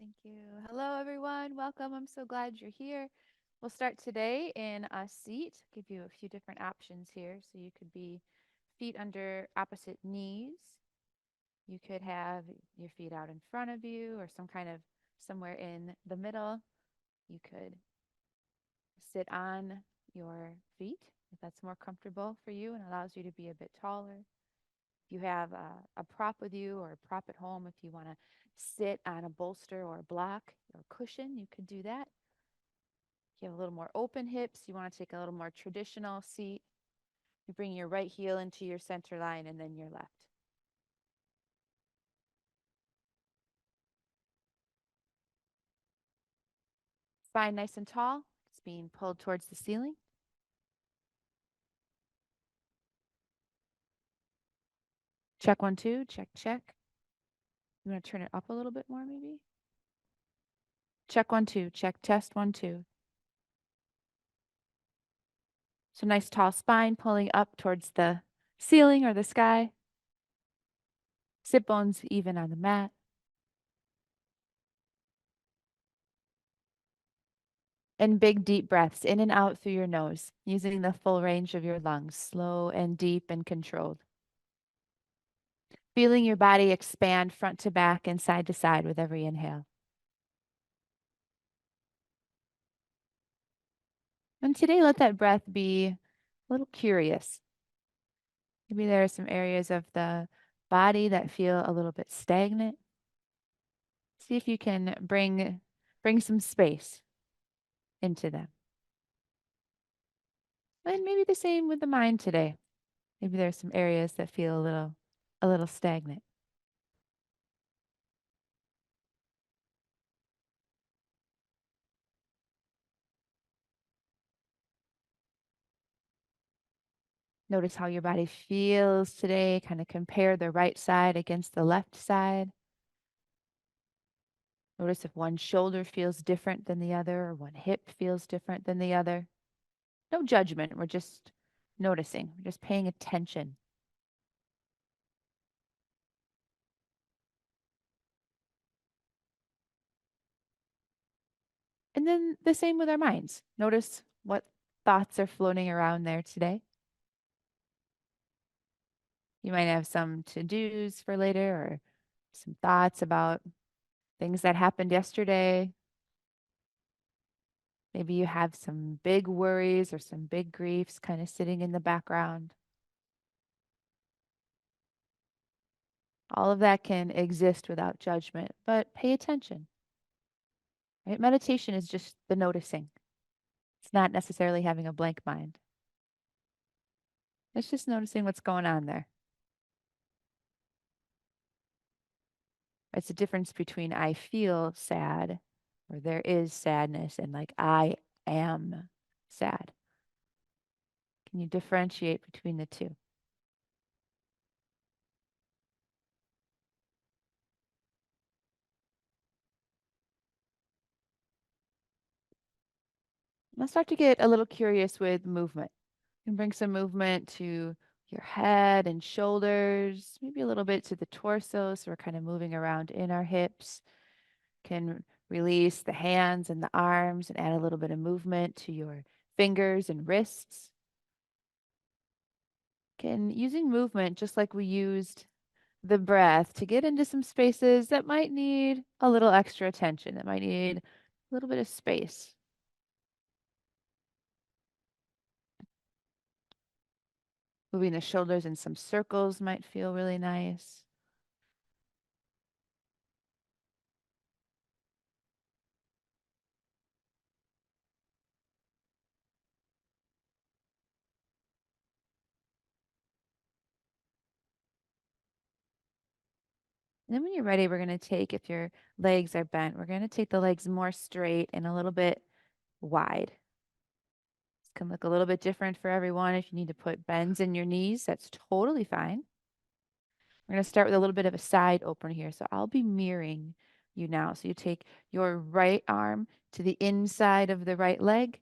Thank you. Hello, everyone. Welcome. I'm so glad you're here. We'll start today in a seat. Give you a few different options here. So you could be feet under opposite knees. You could have your feet out in front of you or some kind of somewhere in the middle. You could sit on your feet if that's more comfortable for you and allows you to be a bit taller. If you have a prop with you or a prop at home, if you want to sit on a bolster or a block or cushion, you could do that. If you have a little more open hips, you want to take a little more traditional seat. You bring your right heel into your center line and then your left. Spine nice and tall. It's being pulled towards the ceiling. Check 1, 2. Check, check. You want to turn it up a little bit more, maybe? Check 1, 2. Check, test 1, 2. So nice tall spine pulling up towards the ceiling or the sky. Sit bones even on the mat. And big deep breaths in and out through your nose, using the full range of your lungs, slow and deep and controlled. Feeling your body expand front to back and side to side with every inhale. And today, let that breath be a little curious. Maybe there are some areas of the body that feel a little bit stagnant. See if you can bring some space into them. And maybe the same with the mind today. Maybe there are some areas that feel a little stagnant. Notice how your body feels today. Kind of compare the right side against the left side. Notice if one shoulder feels different than the other or one hip feels different than the other. No judgment. We're just noticing. We're just paying attention. And then the same with our minds. Notice what thoughts are floating around there today. You might have some to-dos for later or some thoughts about things that happened yesterday. Maybe you have some big worries or some big griefs kind of sitting in the background. All of that can exist without judgment, but pay attention. Right? Meditation is just the noticing. It's not necessarily having a blank mind. It's just noticing what's going on there. It's a difference between I feel sad or there is sadness and like I am sad. Can you differentiate between the two? Let's start to get a little curious with movement. You can bring some movement to your head and shoulders, maybe a little bit to the torso. So we're kind of moving around in our hips. Can release the hands and the arms and add a little bit of movement to your fingers and wrists. Can using movement just like we used the breath to get into some spaces that might need a little extra attention, that might need a little bit of space. Moving the shoulders in some circles might feel really nice. And then when you're ready, we're going to take, if your legs are bent, we're going to take the legs more straight and a little bit wide. This can look a little bit different for everyone. If you need to put bends in your knees, that's totally fine. We're going to start with a little bit of a side open here. So I'll be mirroring you now. So you take your right arm to the inside of the right leg,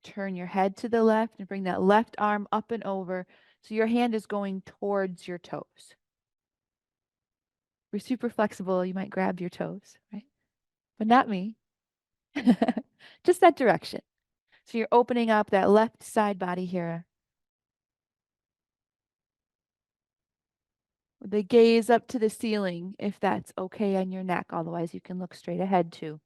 turn your head to the left and bring that left arm up and over. So your hand is going towards your toes. We're super flexible. You might grab your toes, right? but not me. Just that direction. So you're opening up that left side body here. The gaze up to the ceiling if that's okay on your neck. Otherwise, you can look straight ahead too.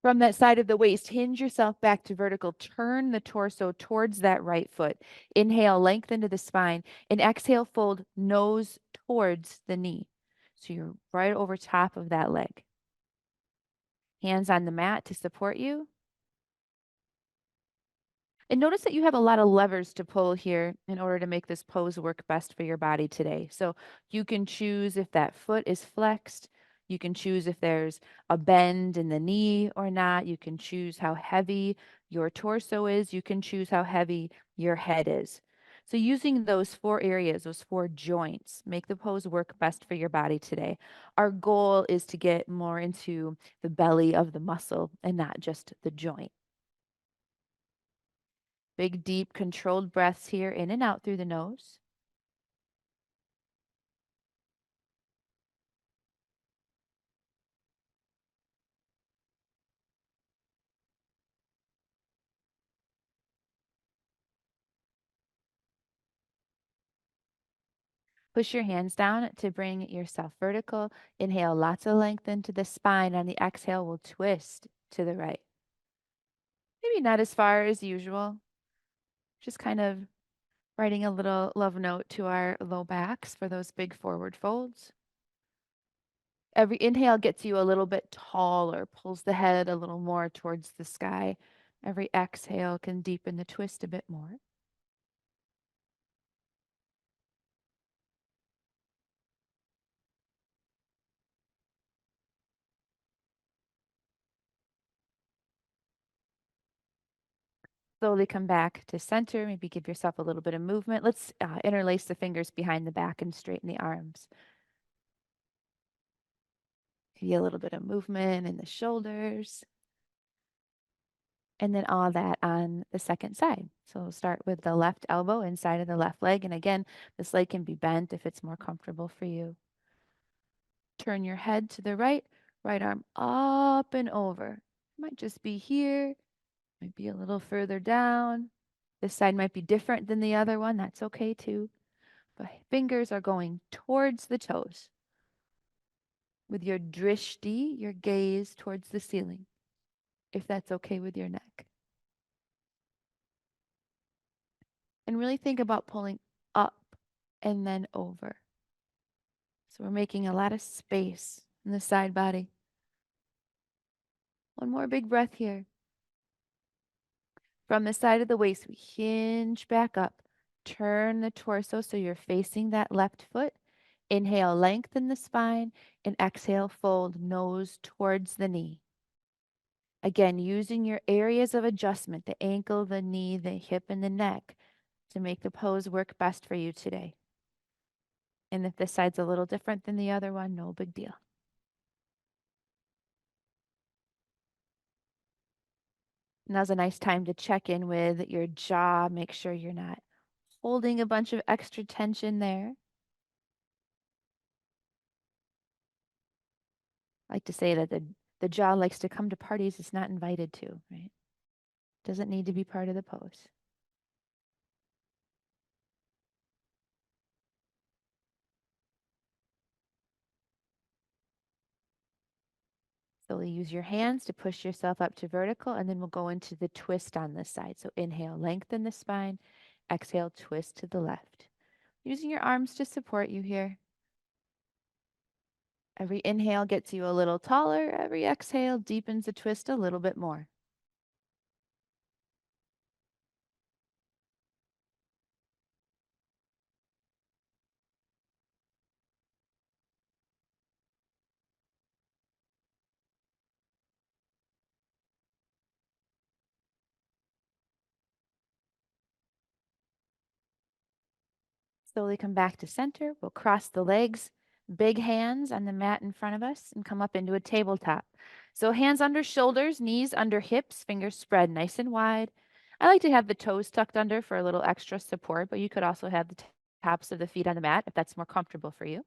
From that side of the waist, hinge yourself back to vertical. Turn the torso towards that right foot. Inhale, lengthen to the spine. And exhale, fold nose towards the knee. So you're right over top of that leg. Hands on the mat to support you. And notice that you have a lot of levers to pull here in order to make this pose work best for your body today. So you can choose if that foot is flexed. You can choose if there's a bend in the knee or not. You can choose how heavy your torso is. You can choose how heavy your head is. So using those four areas, those four joints, make the pose work best for your body today. Our goal is to get more into the belly of the muscle and not just the joint. Big, deep, controlled breaths here, in and out through the nose. Push your hands down to bring yourself vertical. Inhale, lots of length into the spine. On the exhale, we'll twist to the right. Maybe not as far as usual. Just kind of writing a little love note to our low backs for those big forward folds. Every inhale gets you a little bit taller, pulls the head a little more towards the sky. Every exhale can deepen the twist a bit more. Slowly come back to center. Maybe give yourself a little bit of movement. Let's interlace the fingers behind the back and straighten the arms. Feel a little bit of movement in the shoulders. And then all that on the second side. So we'll start with the left elbow inside of the left leg. And again, this leg can be bent if it's more comfortable for you. Turn your head to the right, right arm up and over. Might just be here, might be a little further down. This side might be different than the other one. That's okay too. But fingers are going towards the toes. With your drishti, your gaze towards the ceiling, if that's okay with your neck. And really think about pulling up and then over. So we're making a lot of space in the side body. One more big breath here. From the side of the waist, we hinge back up. Turn the torso so you're facing that left foot. Inhale, lengthen the spine, and exhale, fold nose towards the knee. Again, using your areas of adjustment, the ankle, the knee, the hip, and the neck to make the pose work best for you today. And if this side's a little different than the other one, no big deal. Now's a nice time to check in with your jaw. Make sure you're not holding a bunch of extra tension there. I like to say that the jaw likes to come to parties it's not invited to, right? Doesn't need to be part of the pose. Slowly use your hands to push yourself up to vertical, and then we'll go into the twist on this side. So inhale, lengthen the spine. Exhale, twist to the left. Using your arms to support you here. Every inhale gets you a little taller. Every exhale deepens the twist a little bit more. Slowly come back to center. We'll cross the legs, big hands on the mat in front of us, and come up into a tabletop. So hands under shoulders, knees under hips, fingers spread nice and wide. I like to have the toes tucked under for a little extra support, but you could also have the tops of the feet on the mat if that's more comfortable for you.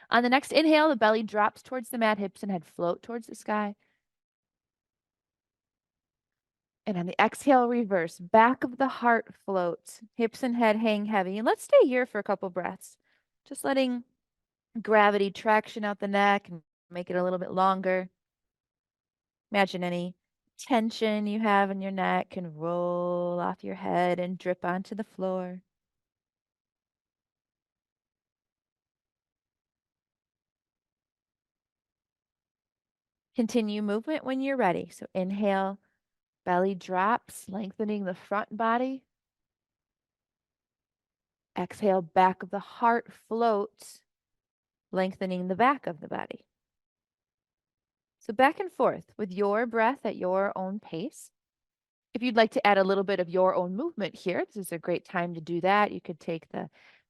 On the next inhale, the belly drops towards the mat, hips and head float towards the sky. And on the exhale, reverse. Back of the heart floats, hips and head hang heavy. And let's stay here for a couple breaths. Just letting gravity traction out the neck and make it a little bit longer. Imagine any tension you have in your neck can roll off your head and drip onto the floor. Continue movement when you're ready. So inhale, belly drops, lengthening the front body. Exhale, back of the heart floats, lengthening the back of the body. So back and forth with your breath at your own pace. If you'd like to add a little bit of your own movement here, this is a great time to do that. You could take the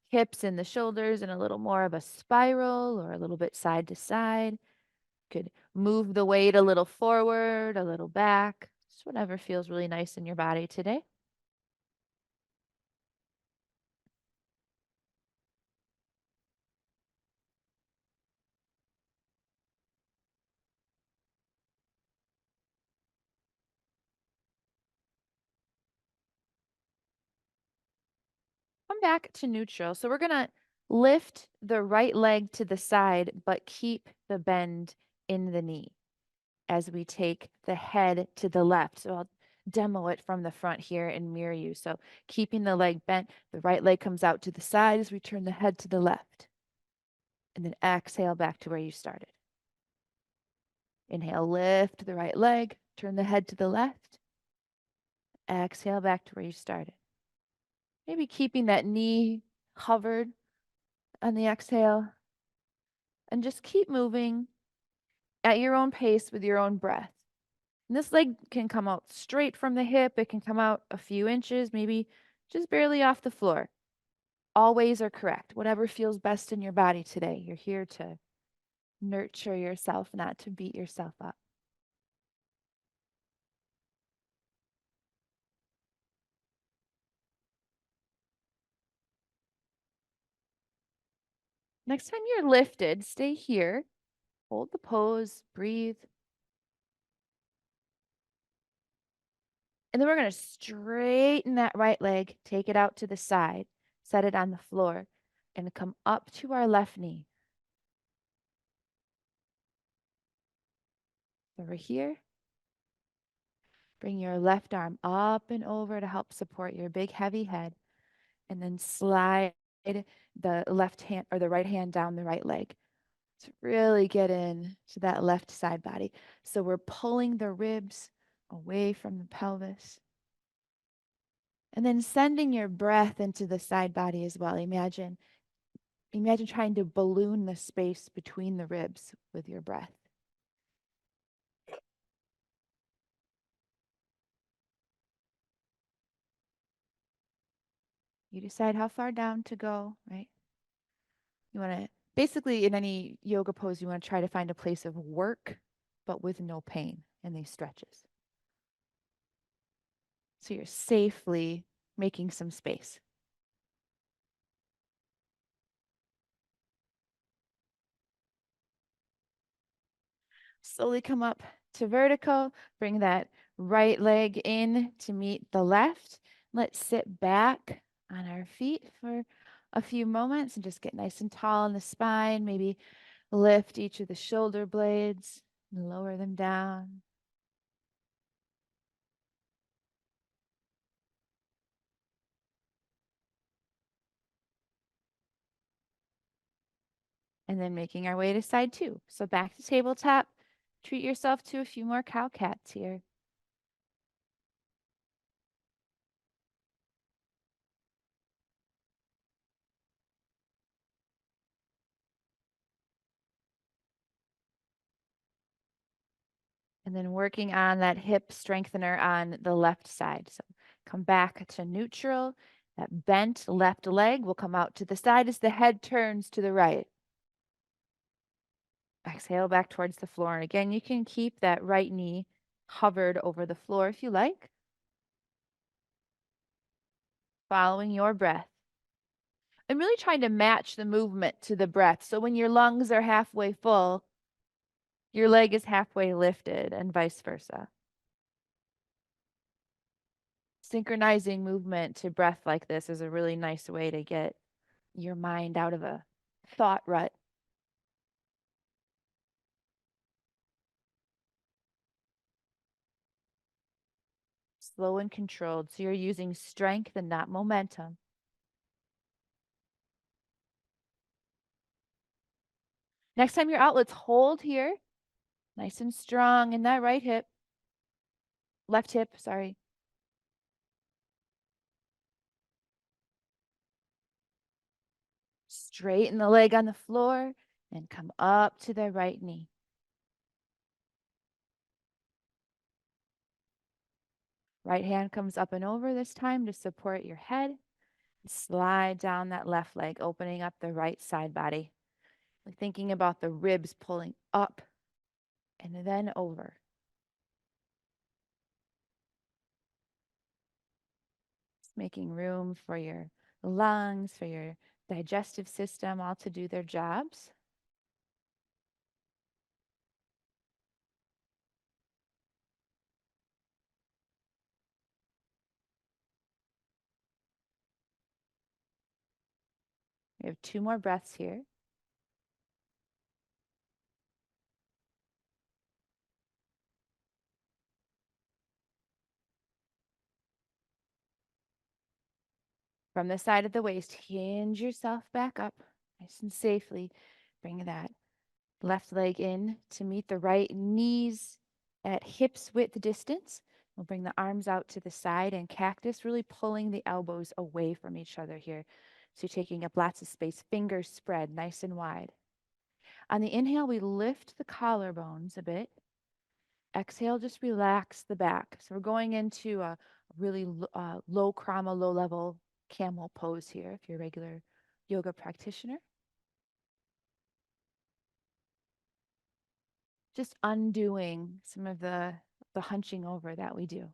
hips and the shoulders in a little more of a spiral or a little bit side to side. You could move the weight a little forward, a little back, just whatever feels really nice in your body today. Come back to neutral. So we're going to lift the right leg to the side, but keep the bend in the knee as we take the head to the left. So I'll demo it from the front here and mirror you. So keeping the leg bent, the right leg comes out to the side as we turn the head to the left. And then exhale back to where you started. Inhale, lift the right leg, turn the head to the left. Exhale back to where you started. Maybe keeping that knee covered on the exhale. And just keep moving at your own pace with your own breath. And this leg can come out straight from the hip. It can come out a few inches, maybe just barely off the floor. All ways are correct. Whatever feels best in your body today. You're here to nurture yourself, not to beat yourself up. Next time you're lifted, stay here. Hold the pose, breathe. And then we're going to straighten that right leg, take it out to the side, set it on the floor, and come up to our left knee. Over here. Bring your left arm up and over to help support your big heavy head. And then slide the left hand or the right hand down the right leg to really get in to that left side body. So we're pulling the ribs away from the pelvis. And then sending your breath into the side body as well. Imagine trying to balloon the space between the ribs with your breath. You decide how far down to go, right? You want to basically in any yoga pose, you want to try to find a place of work, but with no pain in these stretches. So you're safely making some space. Slowly come up to vertical. Bring that right leg in to meet the left. Let's sit back on our feet for a few moments and just get nice and tall in the spine. Maybe lift each of the shoulder blades and lower them down. And then making our way to side two. So back to tabletop. Treat yourself to a few more cow cats here. And then working on that hip strengthener on the left side. So come back to neutral. That bent left leg will come out to the side as the head turns to the right. Exhale back towards the floor. And again, you can keep that right knee covered over the floor if you like. following your breath. I'm really trying to match the movement to the breath. So when your lungs are halfway full, your leg is halfway lifted, and vice versa. Synchronizing movement to breath like this is a really nice way to get your mind out of a thought rut. Slow and controlled. So you're using strength and not momentum. Next time you're out, let's hold here. Nice and strong in that right hip. Left hip, sorry. Straighten the leg on the floor and come up to the right knee. Right hand comes up and over this time to support your head. Slide down that left leg, opening up the right side body. Like thinking about the ribs pulling up and then over. Just making room for your lungs, for your digestive system, all to do their jobs. We have 2 more breaths here. From the side of the waist, hinge yourself back up nice and safely. Bring that left leg in to meet the right, knees at hips width distance. We'll bring the arms out to the side and cactus, really pulling the elbows away from each other here. So you're taking up lots of space, fingers spread nice and wide. On the inhale, we lift the collarbones a bit. Exhale, just relax the back. So we're going into a really low krama, low level camel pose here if you're a regular yoga practitioner. Just undoing some of the hunching over that we do.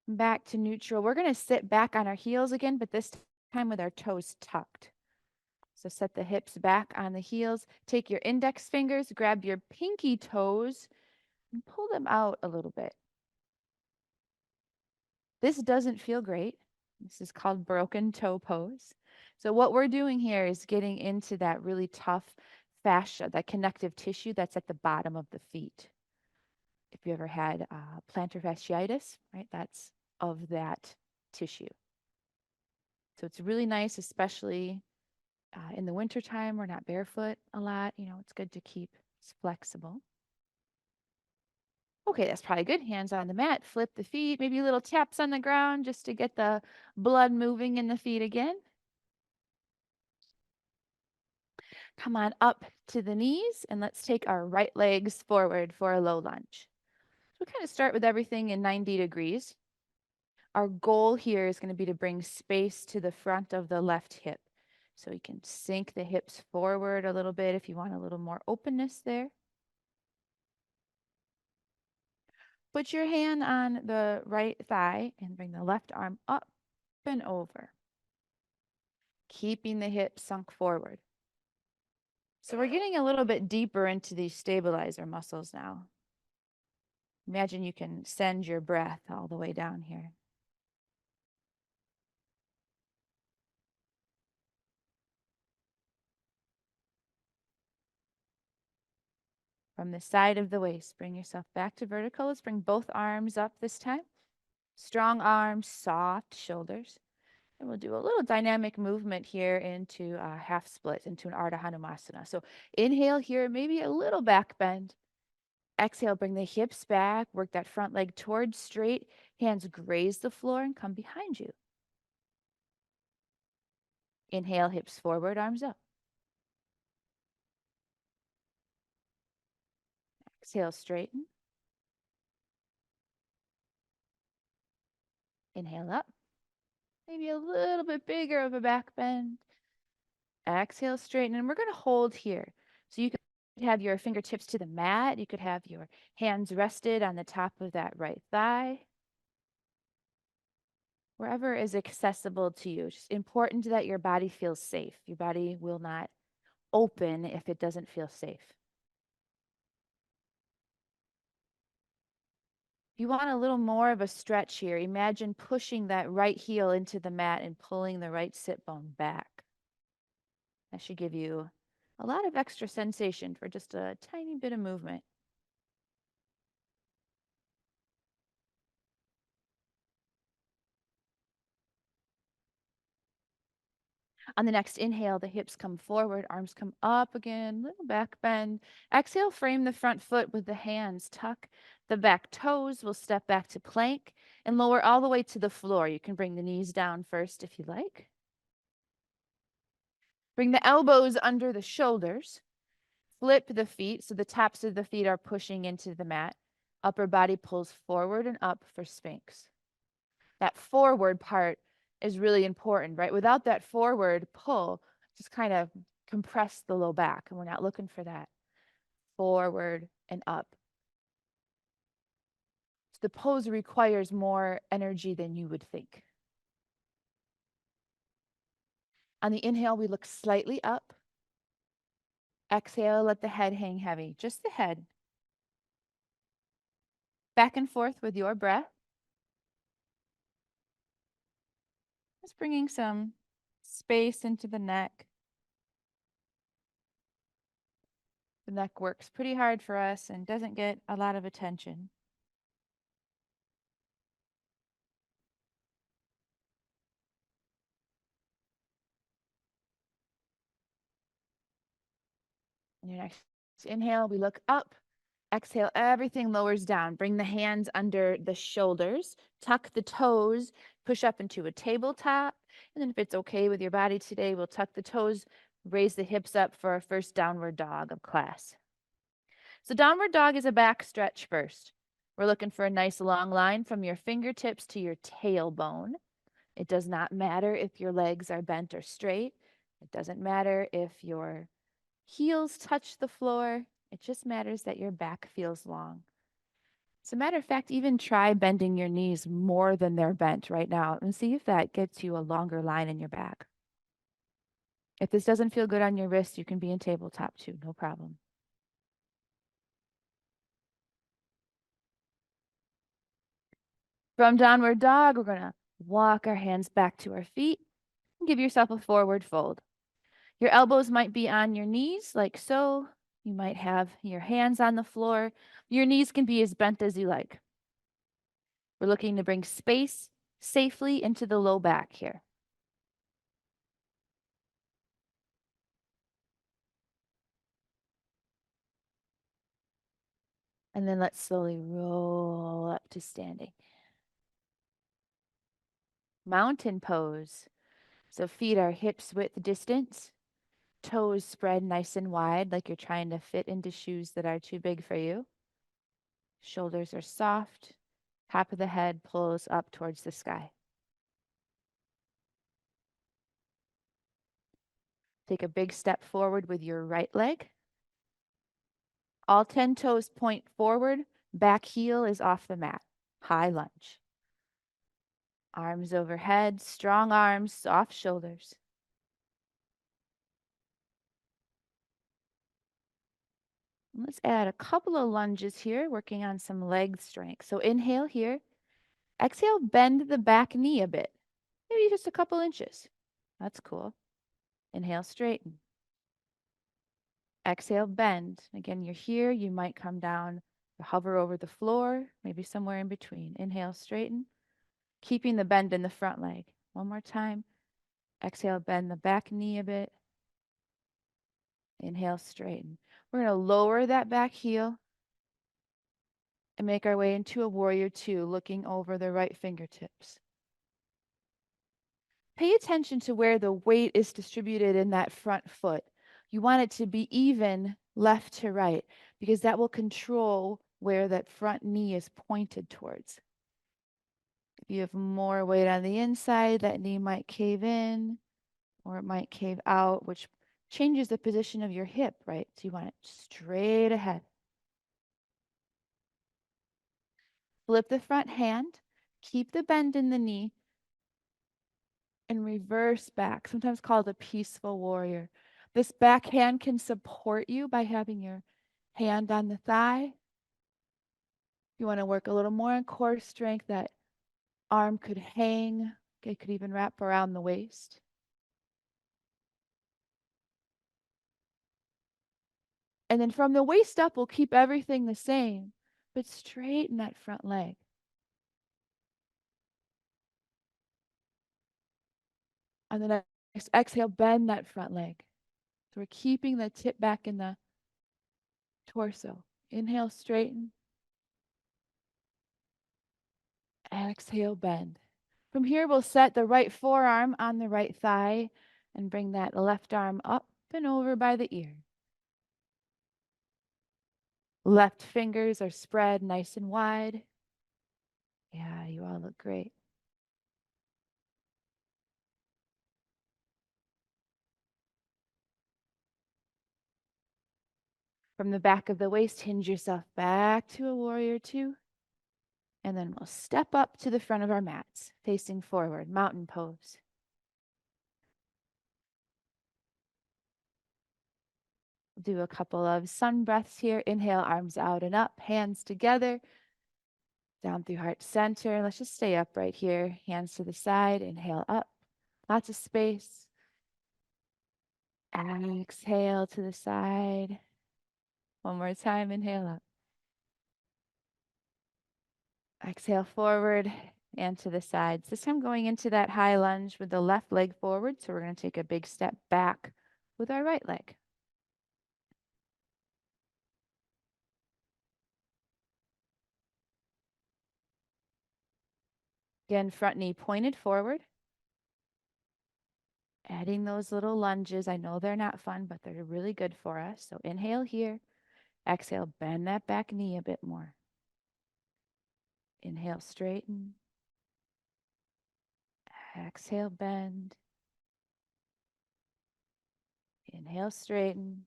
Back to neutral. We're going to sit back on our heels again, but this time with our toes tucked. So set the hips back on the heels. Take your index fingers, grab your pinky toes, and pull them out a little bit. This doesn't feel great. This is called broken toe pose. So what we're doing here is getting into that really tough fascia, that connective tissue that's at the bottom of the feet. If you ever had plantar fasciitis, right, that's of that tissue. So it's really nice, especially in the wintertime. We're not barefoot a lot. You know, it's good to keep flexible. Okay, that's probably good. Hands on the mat, flip the feet, maybe little taps on the ground just to get the blood moving in the feet again. Come on up to the knees and let's take our right legs forward for a low lunge. So we kind of start with everything in 90 degrees. Our goal here is going to be to bring space to the front of the left hip. So you can sink the hips forward a little bit if you want a little more openness there. Put your hand on the right thigh and bring the left arm up and over, keeping the hips sunk forward. So we're getting a little bit deeper into these stabilizer muscles now. Imagine you can send your breath all the way down here. From the side of the waist, bring yourself back to vertical. Let's bring both arms up this time. Strong arms, soft shoulders. And we'll do a little dynamic movement here into a half split, into an Ardha Hanumasana. So inhale here, maybe a little back bend. Exhale, bring the hips back, work that front leg towards straight. Hands graze the floor and come behind you. Inhale, hips forward, arms up. Exhale, straighten. Inhale up. Maybe a little bit bigger of a back bend. Exhale, straighten, and we're going to hold here. So you could have your fingertips to the mat. You could have your hands rested on the top of that right thigh. Wherever is accessible to you. It's important that your body feels safe. Your body will not open if it doesn't feel safe. If you want a little more of a stretch here, imagine pushing that right heel into the mat and pulling the right sit bone back. That should give you a lot of extra sensation for just a tiny bit of movement. On the next inhale, the hips come forward, arms come up again, little back bend. Exhale, frame the front foot with the hands. Tuck the back toes. We'll step back to plank and lower all the way to the floor. You can bring the knees down first if you like. Bring the elbows under the shoulders. Flip the feet so the tops of the feet are pushing into the mat. Upper body pulls forward and up for Sphinx. That forward part is really important, right? Without that forward pull, just kind of compress the low back, and we're not looking for that. Forward and up. So the pose requires more energy than you would think. On the inhale, we look slightly up. Exhale, let the head hang heavy, just the head. Back and forth with your breath. Just bringing some space into the neck. The neck works pretty hard for us and doesn't get a lot of attention. On your next inhale, we look up. Exhale, everything lowers down. Bring the hands under the shoulders. Tuck the toes. Push up into a tabletop. And then if it's okay with your body today, we'll tuck the toes, raise the hips up for our first downward dog of class. So downward dog is a back stretch first. We're looking for a nice long line from your fingertips to your tailbone. It does not matter if your legs are bent or straight. It doesn't matter if your heels touch the floor. It just matters that your back feels long. As a matter of fact, even try bending your knees more than they're bent right now and see if that gets you a longer line in your back. If this doesn't feel good on your wrist, you can be in tabletop too, no problem. From downward dog, we're going to walk our hands back to our feet and give yourself a forward fold. Your elbows might be on your knees, like so. You might have your hands on the floor. Your knees can be as bent as you like. We're looking to bring space safely into the low back here. And then let's slowly roll up to standing. Mountain pose. So feet are hips width distance. Toes spread nice and wide, like you're trying to fit into shoes that are too big for you. Shoulders are soft. Top of the head pulls up towards the sky. Take a big step forward with your right leg. All 10 toes point forward. Back heel is off the mat. High lunge. Arms overhead, strong arms, soft shoulders. Let's add a couple of lunges here, working on some leg strength. So inhale here. Exhale, bend the back knee a bit, maybe just a couple inches. That's cool. Inhale, straighten. Exhale, bend. Again, you're here. You might come down, hover over the floor, maybe somewhere in between. Inhale, straighten. Keeping the bend in the front leg. One more time. Exhale, bend the back knee a bit. Inhale, straighten. We're going to lower that back heel and make our way into a warrior two, looking over the right fingertips. Pay attention to where the weight is distributed in that front foot. You want it to be even left to right because that will control where that front knee is pointed towards. If you have more weight on the inside, that knee might cave in. or it might cave out, which changes the position of your hip, right? So you want it straight ahead. Flip the front hand, keep the bend in the knee, and reverse back, sometimes called a peaceful warrior. This back hand can support you by having your hand on the thigh. You want to work a little more on core strength. That arm could hang, it could even wrap around the waist. And then from the waist up, we'll keep everything the same, but straighten that front leg. On the next exhale, bend that front leg. So we're keeping the tip back in the torso. Inhale, straighten. Exhale, bend. From here, we'll set the right forearm on the right thigh and bring that left arm up and over by the ear. Left fingers are spread nice and wide. Yeah, you all look great. From the back of the waist, hinge yourself back to a warrior two. And then we'll step up to the front of our mats, facing forward, mountain pose. We'll do a couple of sun breaths here. Inhale, arms out and up, hands together, down through heart center. Let's just stay up right here, hands to the side. Inhale up, lots of space. Exhale to the side. One more time, inhale up. Exhale forward and to the sides. This time going into that high lunge with the left leg forward. So we're going to take a big step back with our right leg. Again, front knee pointed forward. Adding those little lunges. I know they're not fun, but they're really good for us. So inhale here. Exhale, bend that back knee a bit more. Inhale, straighten. Exhale, bend. Inhale, straighten.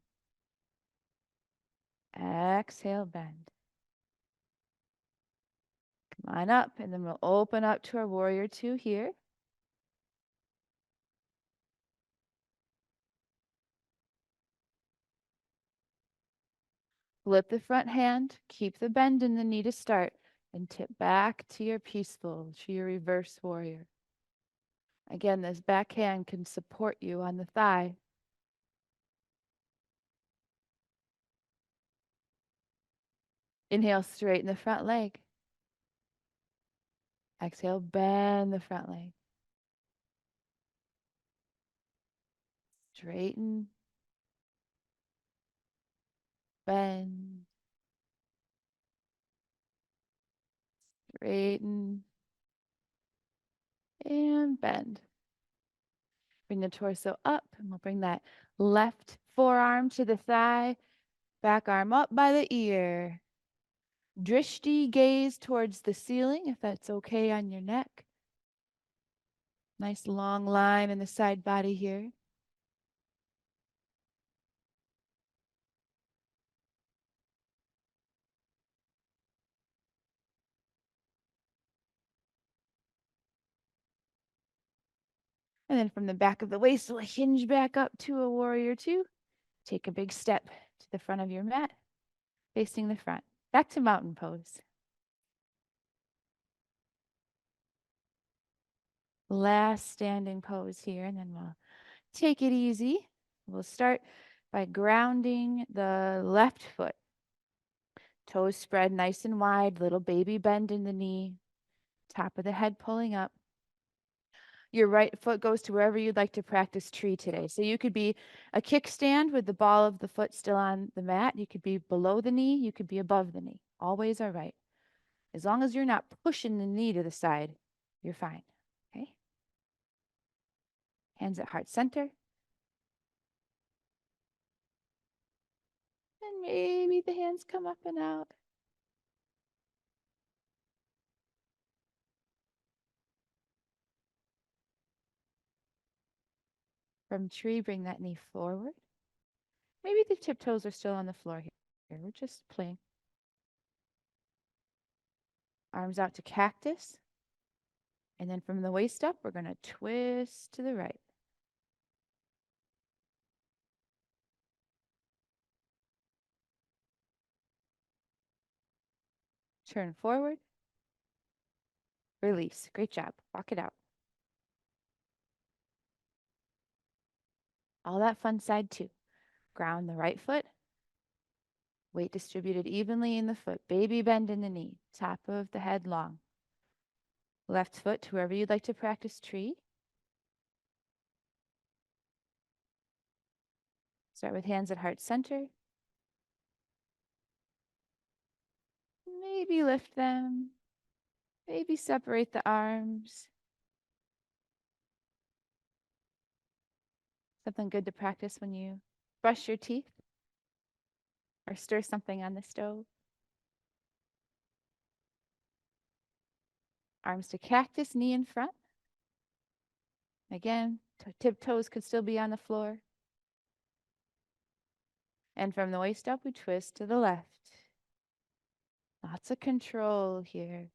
Exhale, bend. Come on up, and then we'll open up to our warrior two here. Flip the front hand, keep the bend in the knee to start, and tip back to your peaceful, to your reverse warrior. Again, this back hand can support you on the thigh. Inhale, straighten the front leg. Exhale, bend the front leg. Straighten, bend, straighten, and bend. Bring the torso up, and we'll bring that left forearm to the thigh, back arm up by the ear. Drishti, gaze towards the ceiling, if that's okay on your neck. Nice long line in the side body here. And then from the back of the waist, we'll hinge back up to a warrior two. Take a big step to the front of your mat, facing the front. Back to mountain pose. Last standing pose here, and then we'll take it easy. We'll start by grounding the left foot. Toes spread nice and wide, little baby bend in the knee, top of the head pulling up. Your right foot goes to wherever you'd like to practice tree today. So you could be a kickstand with the ball of the foot still on the mat. You could be below the knee. You could be above the knee. Always all right. As long as you're not pushing the knee to the side, you're fine. Okay? Hands at heart center. And maybe the hands come up and out. From tree, bring that knee forward. Maybe the tiptoes are still on the floor here. We're just playing. Arms out to cactus. And then from the waist up, we're going to twist to the right. Turn forward. Release. Great job. Walk it out. All that fun side too. Ground the right foot. Weight distributed evenly in the foot. Baby bend in the knee. Top of the head long. Left foot to wherever you'd like to practice tree. Start with hands at heart center. Maybe lift them. Maybe separate the arms. Something good to practice when you brush your teeth or stir something on the stove. Arms to cactus, knee in front. Again, tiptoes could still be on the floor. And from the waist up, we twist to the left. Lots of control here.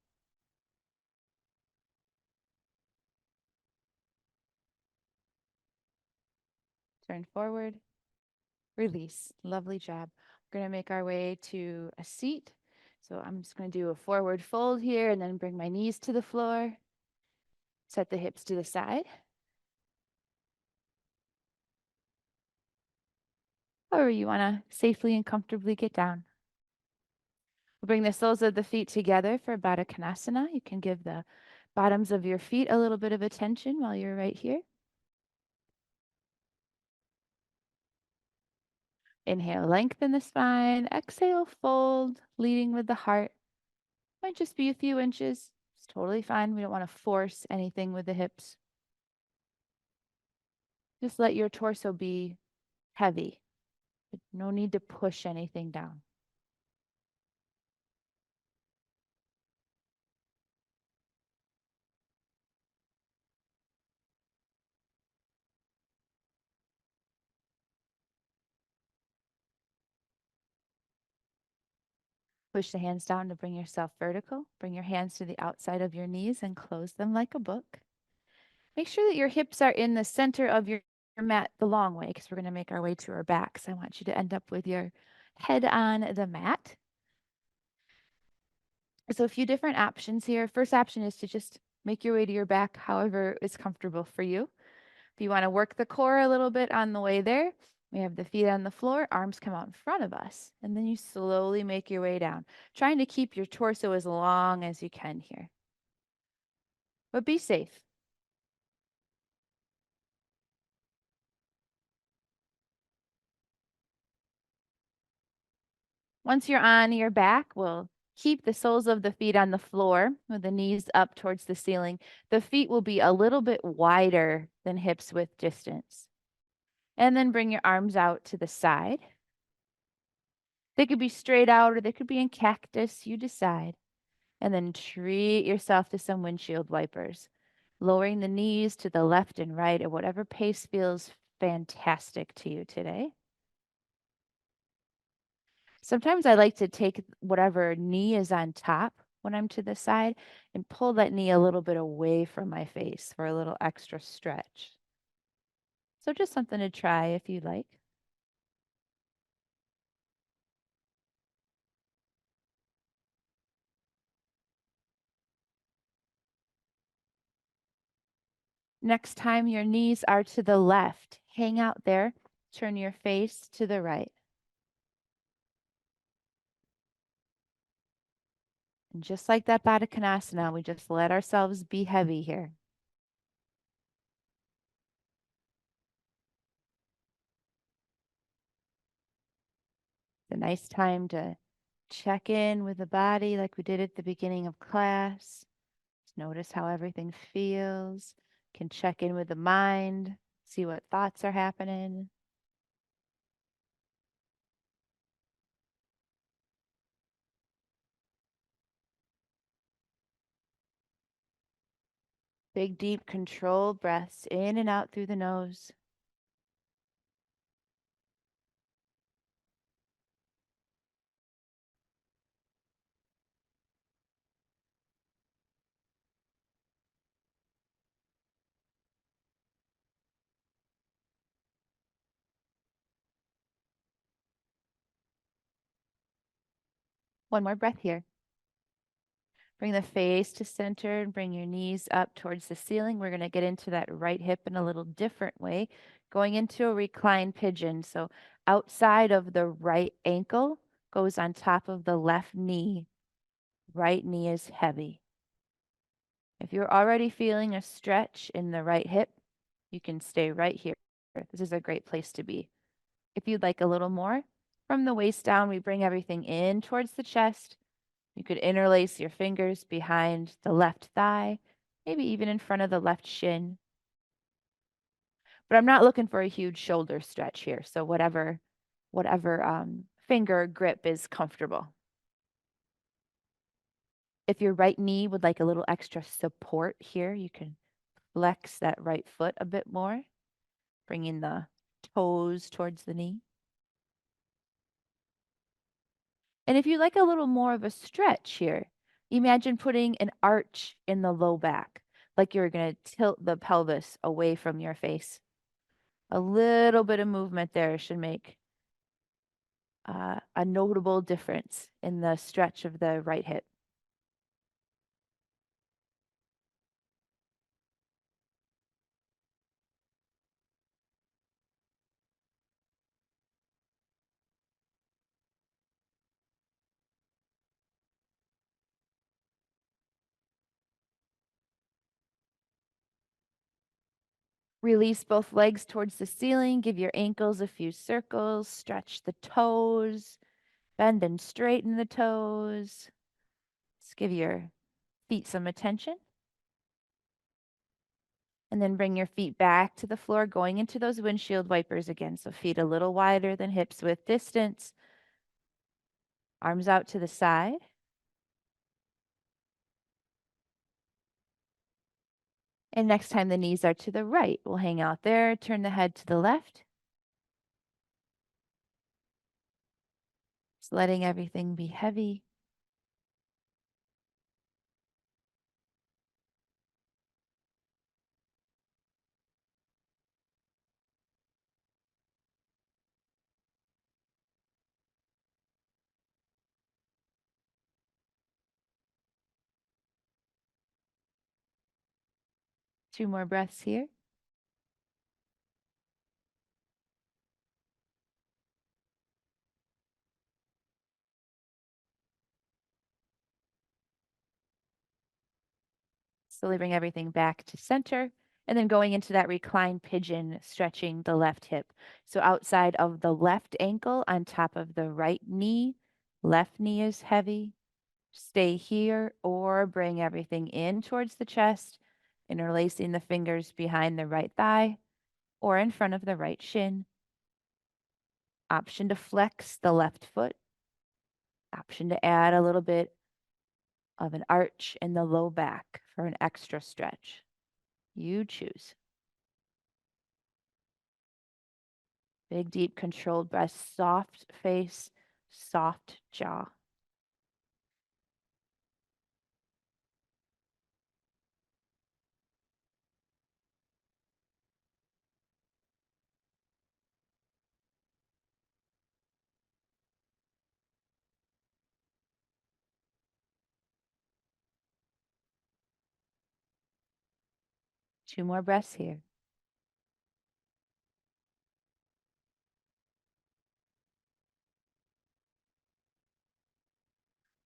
Turn forward. Release. Lovely job. We're going to make our way to a seat. So I'm just going to do a forward fold here and then bring my knees to the floor. Set the hips to the side. However you want to safely and comfortably get down. We'll bring the soles of the feet together for Baddha Konasana. You can give the bottoms of your feet a little bit of attention while you're right here. Inhale, lengthen the spine. Exhale, fold, leading with the heart. Might just be a few inches. It's totally fine. We don't want to force anything with the hips. Just let your torso be heavy. No need to push anything down. Push the hands down to bring yourself vertical. Bring your hands to the outside of your knees and close them like a book. Make sure that your hips are in the center of your mat the long way because we're going to make our way to our backs. I want you to end up with your head on the mat. So a few different options here. First option is to just make your way to your back however is comfortable for you. If you want to work the core a little bit on the way there, we have the feet on the floor, arms come out in front of us, and then you slowly make your way down, trying to keep your torso as long as you can here. But be safe. Once you're on your back, we'll keep the soles of the feet on the floor with the knees up towards the ceiling. The feet will be a little bit wider than hips width distance. And then bring your arms out to the side. They could be straight out or they could be in cactus, you decide. And then treat yourself to some windshield wipers, lowering the knees to the left and right at whatever pace feels fantastic to you today. Sometimes I like to take whatever knee is on top when I'm to the side and pull that knee a little bit away from my face for a little extra stretch. So just something to try if you like. Next time your knees are to the left, hang out there, turn your face to the right. And just like that Baddha Konasana, we just let ourselves be heavy here. It's a nice time to check in with the body like we did at the beginning of class. Just notice how everything feels. Can check in with the mind, see what thoughts are happening. Big, deep, controlled breaths in and out through the nose. One more breath here. Bring the face to center and bring your knees up towards the ceiling. We're going to get into that right hip in a little different way, going into a reclined pigeon. So outside of the right ankle goes on top of the left knee. Right knee is heavy. If you're already feeling a stretch in the right hip, you can stay right here. This is a great place to be. If you'd like a little more, from the waist down, we bring everything in towards the chest. You could interlace your fingers behind the left thigh, maybe even in front of the left shin. But I'm not looking for a huge shoulder stretch here. So whatever finger grip is comfortable. If your right knee would like a little extra support here, you can flex that right foot a bit more, bringing the toes towards the knee. And if you like a little more of a stretch here, imagine putting an arch in the low back, like you're going to tilt the pelvis away from your face. A little bit of movement there should make a notable difference in the stretch of the right hip. Release both legs towards the ceiling. Give your ankles a few circles. Stretch the toes. Bend and straighten the toes. Just give your feet some attention. And then bring your feet back to the floor, going into those windshield wipers again. So feet a little wider than hips width distance. Arms out to the side. And next time the knees are to the right, we'll hang out there, turn the head to the left. Just letting everything be heavy. Two more breaths here. Slowly bring everything back to center. And then going into that reclined pigeon, stretching the left hip. So outside of the left ankle on top of the right knee. Left knee is heavy. Stay here or bring everything in towards the chest, interlacing the fingers behind the right thigh or in front of the right shin. Option to flex the left foot. Option to add a little bit of an arch in the low back for an extra stretch. You choose. Big, deep, controlled breath, soft face, soft jaw. Two more breaths here.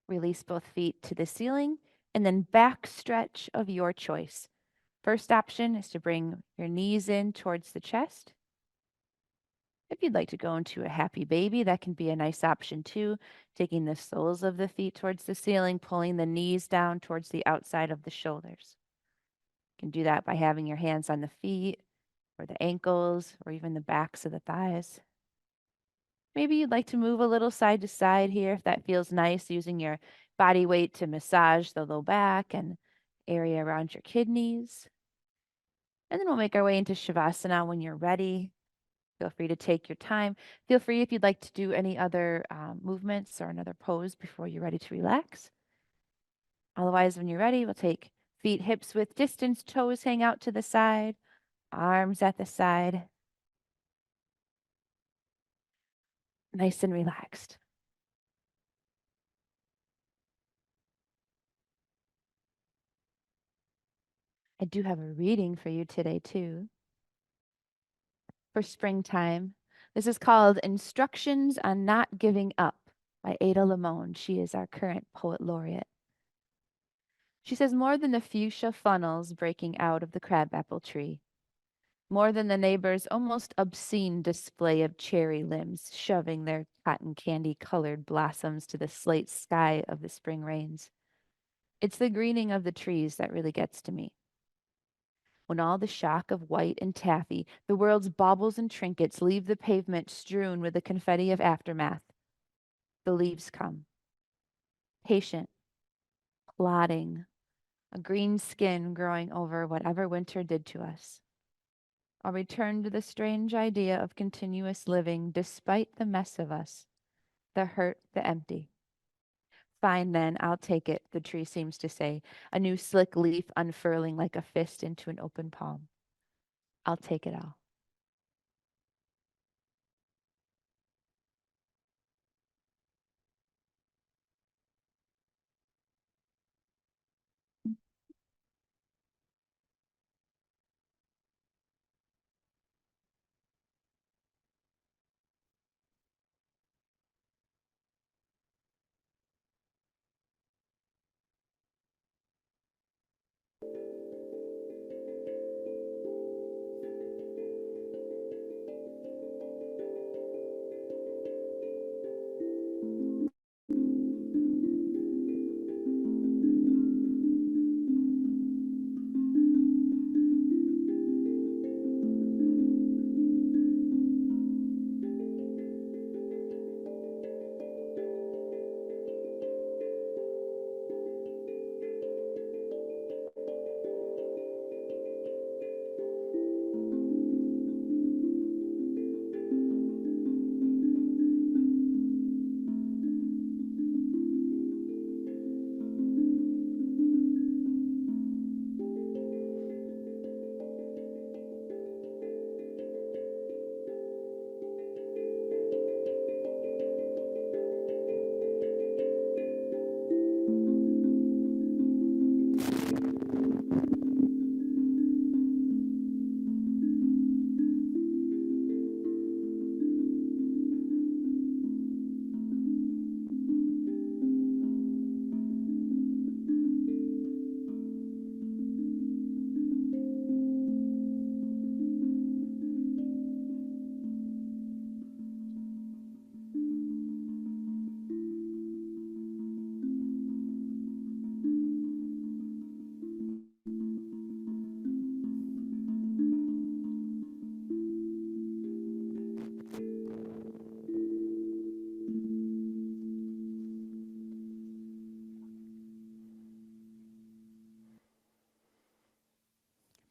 Release both feet to the ceiling and then back stretch of your choice. First option is to bring your knees in towards the chest. If you'd like to go into a happy baby, that can be a nice option too. Taking the soles of the feet towards the ceiling, pulling the knees down towards the outside of the shoulders. You can do that by having your hands on the feet or the ankles or even the backs of the thighs. Maybe you'd like to move a little side to side here if that feels nice, using your body weight to massage the low back and area around your kidneys. And then we'll make our way into Shavasana when you're ready. Feel free to take your time. Feel free if you'd like to do any other movements or another pose before you're ready to relax. Otherwise, when you're ready, we'll take feet hips width distance, toes hang out to the side, arms at the side. Nice and relaxed. I do have a reading for you today, too, for springtime. This is called Instructions on Not Giving Up by Ada Limon. She is our current poet laureate. She says, more than the fuchsia funnels breaking out of the crabapple tree, more than the neighbor's almost obscene display of cherry limbs shoving their cotton candy colored blossoms to the slate sky of the spring rains. It's the greening of the trees that really gets to me. When all the shock of white and taffy, the world's baubles and trinkets leave the pavement strewn with the confetti of aftermath, the leaves come. Patient, plodding, a green skin growing over whatever winter did to us. I'll return to the strange idea of continuous living despite the mess of us, the hurt, the empty. Fine then, I'll take it, the tree seems to say, a new slick leaf unfurling like a fist into an open palm. I'll take it all.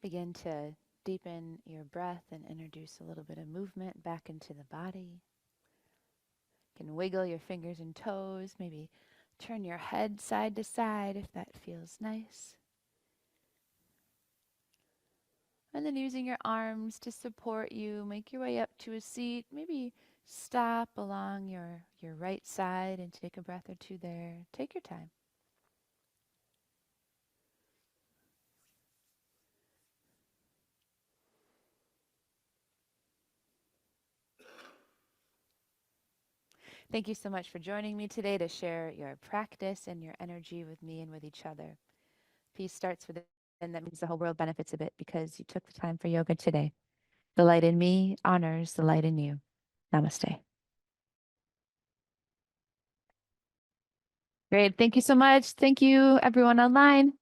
Begin to deepen your breath and introduce a little bit of movement back into the body. You can wiggle your fingers and toes, maybe turn your head side to side if that feels nice. And then using your arms to support you, make your way up to a seat. Maybe stop along your right side and take a breath or two there. Take your time. Thank you so much for joining me today to share your practice and your energy with me and with each other. Peace starts within. That means the whole world benefits of it because you took the time for yoga today. The light in me honors the light in you. Namaste. Great. Thank you so much. Thank you, everyone online.